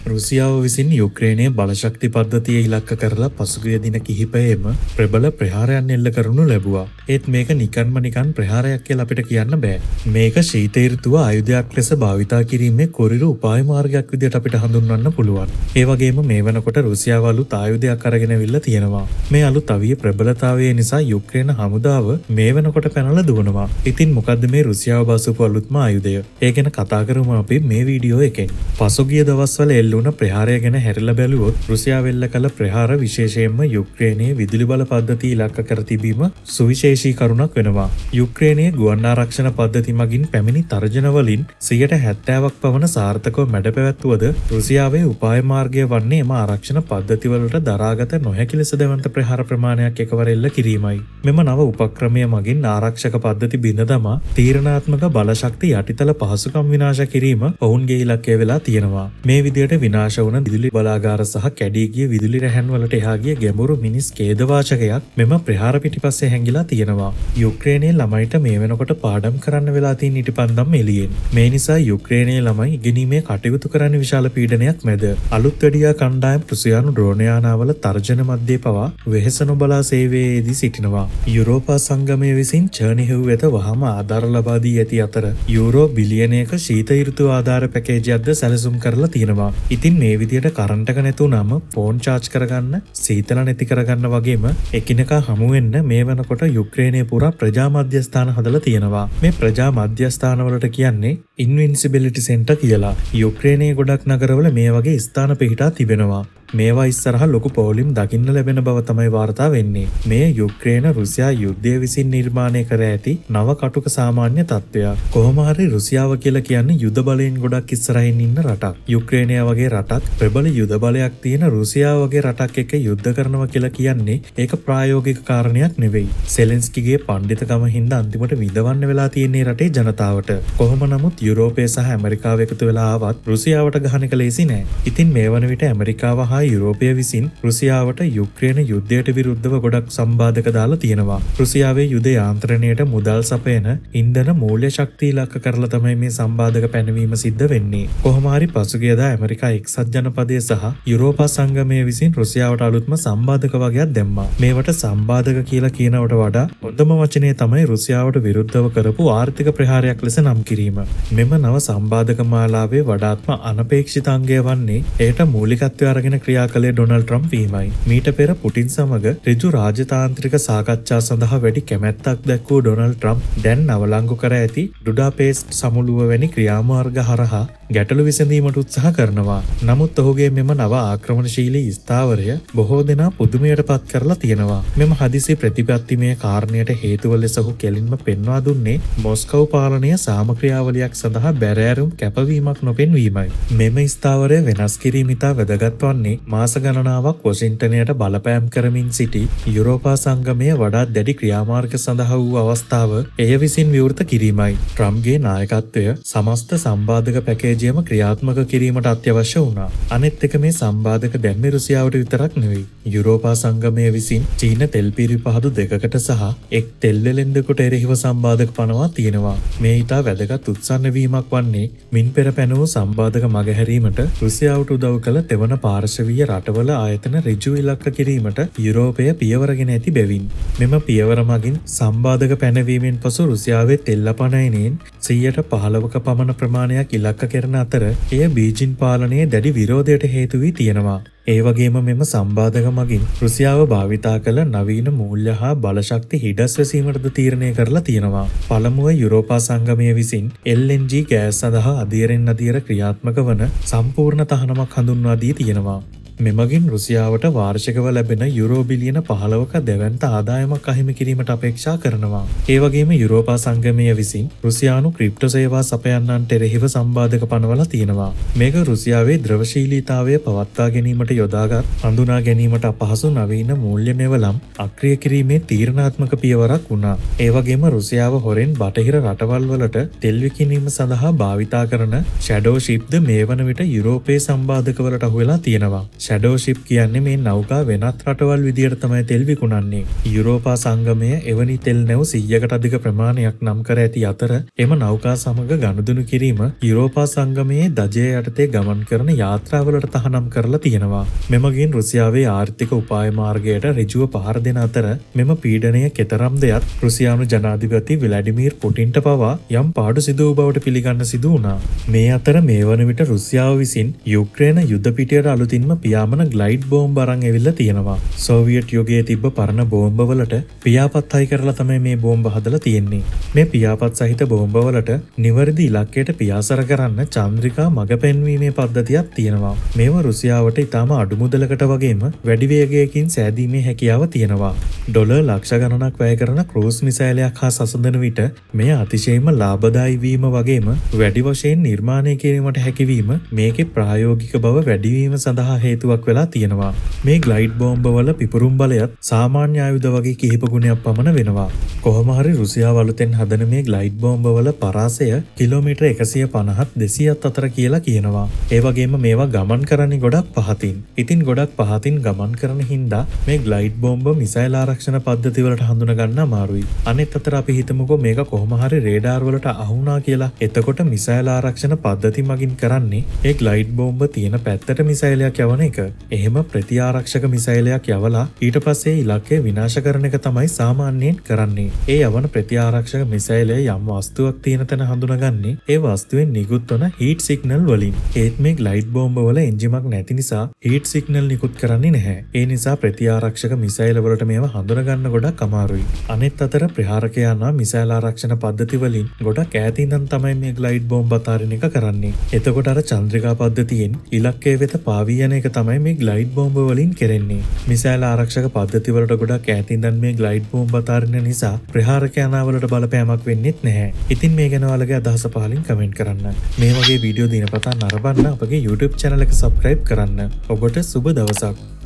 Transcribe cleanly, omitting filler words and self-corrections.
රුසියාව විසින් යුක්‍රේනයේ බලශක්ති පද්ධතිය ඉලක්ක කරලා පසුගිය දින කිහිපයේම ප්‍රබල ප්‍රහාරයන් එල්ල කරනු ලැබුවා. ඒත් මේක නිකන් ප්‍රහාරයක් කියලා අපිට කියන්න බෑ. මේක ශීත ඍතුව ආයුධයක් ලෙස භාවිතා කිරීමේ කොරිරු උපාය මාර්ගයක් විදිහට අපිට හඳුන්වන්න පුළුවන්. ඒ වගේම මේ වෙනකොට රුසියාව අලුත් ආයුධයක් අරගෙන අවිල්ලා තියෙනවා. මේ අලුත් අවිය ප්‍රබලතාවය නිසා යුක්‍රේන හමුදාව මේ වෙනකොට පැනලා දුවනවා. ඉතින් මොකද්ද මේ රුසියාව බසපු අලුත්ම ආයුධය? ඒ ගැන කතා කරමු අපි මේ වීඩියෝ එකෙන්. පසුගිය දවස්වල එල්ලුණ ප්‍රහාරය ගැන හැරිලා බැලුවොත් රුසියාව එල්ල කළ ප්‍රහාර විශේෂයෙන්ම යුක්‍රේනයේ විදුලි බල පද්ධතිය ඉලක්ක කර තිබීම සුවිශේෂී කරුණක් වෙනවා. යුක්‍රේනයේ ගුවන් ආරක්ෂණ පද්ධති මගින් පැමිණි තර්ජන වලින් 70%ක් පමණ සාර්ථකව මැඩ පැවැත්වුවද රුසියාවේ උපාය මාර්ගය වන්නේ එම ආරක්ෂණ පද්ධති වලට දරාගත නොහැකි ලෙස දැවන්ත ප්‍රහාර ප්‍රමාණයක් එකවර එල්ල කිරීමයි. මෙම නව උපක්‍රමය මගින් ආරක්ෂක පද්ධති බිඳ දමා තීරණාත්මක බලශක්ති යටිතල පහසුකම් විනාශ කිරීම ඔවුන්ගේ ඉලක්කය වෙලා තියෙනවා. මේ විදියට විනාශ වුණ විදුලි බලාගාර සහ කැඩී ගිය විදුලි රැහැන් වලට එහා ගිය ගැඹුරු මිනිස් ඛේදවාචකයක් මෙම ප්‍රහාර පිටිපස්සේ හැංගිලා තියෙනවා. යුක්‍රේනයේ ළමයිට මේ වෙනකොට පාඩම් කරන්න වෙලා තියෙන ඉටිපන්දම් එළියෙන්. මේ නිසා යුක්‍රේනයේ ළමයි ඉගෙනීමේ කටයුතු කරන්න විශාල පීඩනයක් මැද අලුත් වැඩියා කණ්ඩායම් රුසියානු ඩ්‍රෝන යානාවල තර්ජන මැද්දේ පවා වෙහෙස නොබලා සේවයේදී සිටිනවා. යුරෝපා සංගමය විසින් චර්නිහිව් වෙත වහම ආධාර ලබා දී ඇති අතර යුරෝ බිලියනයක ශීත ඍතු ආධාර පැකේජයක්ද සැලසුම් කරලා තියෙනවා. ඉතින් මේ විදියට කරන්ට් එක නැතුණම ෆෝන් charge කරගන්න, සීතල නැති කරගන්න වගේම එකිනෙකා හමු වෙන්න මේ වෙනකොට යුක්‍රේනයේ පුරා ප්‍රජා මධ්‍යස්ථාන හදලා තියෙනවා. මේ ප්‍රජා මධ්‍යස්ථාන වලට කියන්නේ ඉන්වින්සිබිලිටි සෙන්ටර් කියලා. යුක්‍රේනයේ ගොඩක් නගරවල මේ වගේ ස්ථාන පිහිටා තිබෙනවා. මේවා ඉස්සරහා ලොකු පොලිම් දකින්න ලැබෙන බව තමයි වාර්තා වෙන්නේ. මේ යුක්‍රේන රුසියා යුද්ධය විසින් නිර්මාණය කර ඇති නව කටුක සාමාන්‍ය තත්ත්වයක්. කොහොම හරි රුසියාව කියලා කියන්නේ යුද බලයෙන් ගොඩක් ඉස්සරහින් ඉන්න රටක්. යුක්‍රේනය වගේ රටක් ප්‍රබල යුද බලයක් තියෙන රුසියාව වගේ රටක් එක්ක යුද්ධ කරනවා කියලා කියන්නේ ඒක ප්‍රායෝගික කාරණයක් නෙවෙයි. සෙලෙන්ස්කිගේ පඬිතකම හින්දා අන්තිමට විඳවන්න වෙලා තියෙන්නේ රටේ ජනතාවට. කොහොම නමුත් යුරෝපය සහ ඇමරිකාව එකතු වෙලා ආවත් රුසියාවට ගහන එක ලේසි නෑ. ඉතින් මේ වන විට ඇමරිකාව යුරෝපය විසින් රුසියාවට යුක්‍රේන යුද්ධයට විරුද්ධව ගොඩක් සම්බාධක දාලා තියෙනවා. රුසියාවේ යුද යාන්ත්‍රණයට මුදල් සපයන ඉන්ධන මූල්‍ය ශක්තිය ඉලක්ක කරලා තමයි මේ සම්බාධක පැනවීම සිද්ධ වෙන්නේ. කොහොම හරි පසුගියදා ඇමරිකා එක්සත් ජනපදයේ සහ යුරෝපා සංගමය විසින් රුසියාවට අලුත්ම සම්බාධක වගයක් දැම්මා. මේවට සම්බාධක කියලා කියනවට වඩා හොඳම වචනේ තමයි රුසියාවට විරුද්ධව කරපු ආර්ථික ප්‍රහාරයක් ලෙස නම් කිරීම. මෙම නව සම්බාධක මාලාවේ වඩාත්ම අනපේක්ෂිත අංගය වන්නේ ඒට මූලිකත්වය අරගෙන ක්‍රියා කළේ ඩොනල්ඩ් ට්‍රම්ප් වීමයි. මීට පෙර පුටින් සමග ඍජු රාජතාන්ත්‍රික සාකච්ඡා සඳහා වැඩි කැමැත්තක් දැක්වූ ඩොනල්ඩ් ට්‍රම්ප් දැන් අවලංගු කර ඇති බුඩාපෙස්ට් සමුළුව වැනි ක්‍රියාමාර්ග හරහා ගැටලු විසඳීමට උත්සාහ කරනවා. නමුත් ඔහුගේ මෙම නව ආක්‍රමණශීලී ස්ථාවරය බොහෝ දෙනා පුදුමයට පත් කරලා තියෙනවා. මෙම හදිසි ප්‍රතිපත්තිමය කාරණයට හේතුව ලෙස ඔහු කෙලින්ම පෙන්වා දුන්නේ මොස්කව් පාලනය සාමක්‍රියාවලියක් සඳහා බැරෑරුම් කැපවීමක් නොපෙන්වීමයි. මෙම ස්ථාවරය වෙනස් කිරීම ඉතා වැදගත් වන්නේ මාස ගණනාවක් වොෂින්ටනයට බලපෑම් කරමින් සිටි යුරෝපා සංගමය වඩාත් දැඩි ක්‍රියාමාර්ග සඳහා වූ අවස්ථාව එය විසින් විවෘත කිරීමයි. ට්‍රම්ප්ගේ නායකත්වය සමස්ත සම්බාධක පැකේජයම ක්‍රියාත්මක කිරීමට අත්‍යවශ්‍ය වුණා. අනෙත් එක මේ සම්බාධක දැම්මේ රුසියාවට විතරක් නෙවෙයි. යුරෝපා සංගමය විසින් චීන තෙල් පිරිපහදු දෙකකට සහ එක් තෙල් වෙළෙන්දකට එරෙහිව සම්බාධක පනවා තියෙනවා. මේ ඉතා වැදගත් උත්සන්න වීමක් වන්නේ මින් පෙර පැනවූ සම්බාධක මගහැරීමට රුසියාවට උදව් කළ තෙවන පාර්ශවීය රටවල ආයතන ඍජු ඉලක්ක කිරීමට යුරෝපය පියවරගෙන ඇති බැවින් මෙම පියවර මගින් සම්බාධක පැනවීමෙන් පසු රුසියාවේ තෙල් අපනයනයෙන් 15%ක පමණ ප්‍රමාණයක් ඉලක්ක කරන අතර එය බීජින් පාලනයේ දැඩි විරෝධයට හේතු වී තියෙනවා. ඒ වගේම මෙම සම්බාධක මගින් රුසියාව භාවිතා කළ නවීන මූල්‍ය හා බලශක්ති හිඩස් වැසීමටද තීරණය කරලා තියෙනවා. පළමුව යුරෝපා සංගමය විසින් LNG ගෑස් සඳහා අධීරෙන් අධීර ක්‍රියාත්මක වන සම්පූර්ණ තහනමක් හඳුන්වා දී තියෙනවා. මෙමගින් රුසියාවට වාර්ෂිකව ලැබෙන යුරෝ බිලියන 15ක දැවැන්ත ආදායමක් අහිමි කිරීමට අපේක්ෂා කරනවා. ඒ වගේම යුරෝපා සංගමය විසින් රුසියානු ක්‍රිප්ටෝ සේවා සපයන්නන්ට එරෙහිව සම්බාධක පනවලා තියෙනවා. මේක රුසියාවේ ද්‍රවශීලීතාවය පවත්වා ගැනීමට යොදාගත් හඳුනා ගැනීමට අපහසු නවීන මූල්‍ය මෙවලම් අක්‍රිය කිරීමේ තීරණාත්මක පියවරක් වුණා. ඒ වගේම රුසියාව හොරෙන් බටහිර රටවල් වලට තෙල් විකිණීම සඳහා භාවිතා කරන ෂැඩෝ ෂිප්ද මේ වන විට යුරෝපයේ සම්බාධක වලට අහු වෙලා තියෙනවා. ෂැඩෝ ෂිප් කියන්නේ මේ නෞකා වෙනත් රටවල් විදියට තමයි තෙල් විකුණන්නේ. යුරෝපා සංගමය එවැනි තෙල් නැව් 100කට අධික ප්‍රමාණයක් නම් කර ඇති අතර එම නෞකා සමග ගනුදෙනු කිරීම යුරෝපා සංගමයේ දජය යටතේ ගමන් කරන යාත්‍රාවලට තහනම් කරලා තියෙනවා. මෙමගින් රුසියාවේ ආර්ථික උපාය මාර්ගයට ඍජුව පහර දෙන අතර මෙම පීඩනය කෙතරම්ද යත් රුසියානු ජනාධිපති ව්ලාඩිමීර් පුටින්ට පවා යම් පාඩු සිදු වූ බවට පිළිගන්න සිදු වුණා. මේ අතර මේ වන විට රුසියාව විසින් යුක්‍රේන යුද පිටියට අලුතින්ම පියාඹන ග්ලයිඩ් බෝම්බ අරන් ඇවිල්ලා තියෙනවා. සෝවියට් යුගයේ තිබ්බ පරණ බෝම්බවලට පියාපත් හයි කරලා තමයි මේ බෝම්බ හදලා තියෙන්නේ. මේ පියාපත් සහිත බෝම්බවලට නිවැරදි ඉලක්කයට පියාසර කරන්න චන්ද්‍රිකා මඟ පෙන්වීමේ පද්ධතියක් තියෙනවා. මේවා රුසියාවට ඉතාම අඩු මුදලකට වගේම වැඩි වේගයකින් සෑදීමේ හැකියාව තියෙනවා. ඩොලර් ලක්ෂ ගණනක් වැය කරන ක්‍රූස් මිසයිලයක් හා සසඳන විට මෙය අතිශයින්ම ලාභදායී වීම වගේම වැඩි වශයෙන් නිර්මාණය කිරීමට හැකිවීම මේකේ ප්‍රායෝගික බව වැඩිවීම සඳහා හේතුවක් වෙලා තියෙනවා. මේ ග්ලයිඩ් බෝම්බවල පිපුරුම් බලයත් සාමාන්‍ය ආයුධ වගේ කිහිප ගුණයක් පමණ වෙනවා. කොහොම හරි රුසියාව අලුතෙන් හදන මේ ග්ලයිඩ් බෝම්බවල පරාසය කිලෝමීටර් 150ත් 200ත් අතර කියලා කියනවා. ඒ වගේම මේවා ගමන් කරන්නේ ගොඩක් පහතින්. ඉතින් ගොඩක් පහතින් ගමන් කරන හින්දා මේ ග්ලයිඩ් බෝම්බ මිසයිල් ආරක්ෂණ පද්ධති වලට හඳුන ගන්න අමාරුයි. අනෙත් අතට අපි හිතමුකෝ මේක කොහොම හරි රේඩාර් වලට අහුණා කියලා. එතකොට මිසයිල් ආරක්ෂණ පද්ධති මගින් කරන්නේ ඒ ග්ලයිඩ් බෝම්බ තියෙන පැත්තට මිසයිලයක් යවන එක. එහෙම ප්‍රතිආරක්ෂක මිසයිලයක් යවලා ඊට පස්සේ ඉලක්කය විනාශ කරන එක තමයි සාමාන්‍යයෙන් කරන්නේ. ඒ යවන ප්‍රතිආරක්ෂක මිසයිලය යම් වස්තුවක් තියෙන තැන හඳුනගන්නේ ඒ වස්තුවෙන් නිකුත් වන හීට් සිග්නල් වලින්. ඒත් මේ ග්ලයිඩ් බෝම්බ වල එන්ජිමක් නැති නිසා හීට් සිග්නල් නිකුත් කරන්නේ නැහැ. ඒ නිසා ප්‍රතිආරක්ෂක මිසයිල වලට මේවා හඳුනගන්න ගොඩක් අමාරුයි. අනෙත් අතර ප්‍රහාරකයානා මිසයිල් ආරක්ෂණ පද්ධති වලින් ගොඩක් ඈත ඉඳන් තමයි මේ ග්ලයිඩ් බෝම්බ අතාරින එක කරන්නේ. එතකොට අර චන්ද්‍රිකා පද්ධතියෙන් ඉලක්කය වෙත පාවී යන එක තමයි මේ ග්ලයිඩ් බෝම්බ වලින් කරන්නේ. මිසයිල් ආරක්ෂක පද්ධති වලට ගොඩක් ඈත ඉඳන් මේ ග්ලයිඩ් බෝම්බ අතාරින නිසා ප්‍රහාරකයානා වලට බලපෑමක් වෙන්නේත් නැහැ. ඉතින් මේ ගැන ඔයාලගේ අදහස පහලින් කමෙන්ට් කරන්න. මේ වගේ වීඩියෝ දිනපතා නරඹන්න අපගේ YouTube channel එක subscribe කරන්න. ඔබට සුබ දවසක්.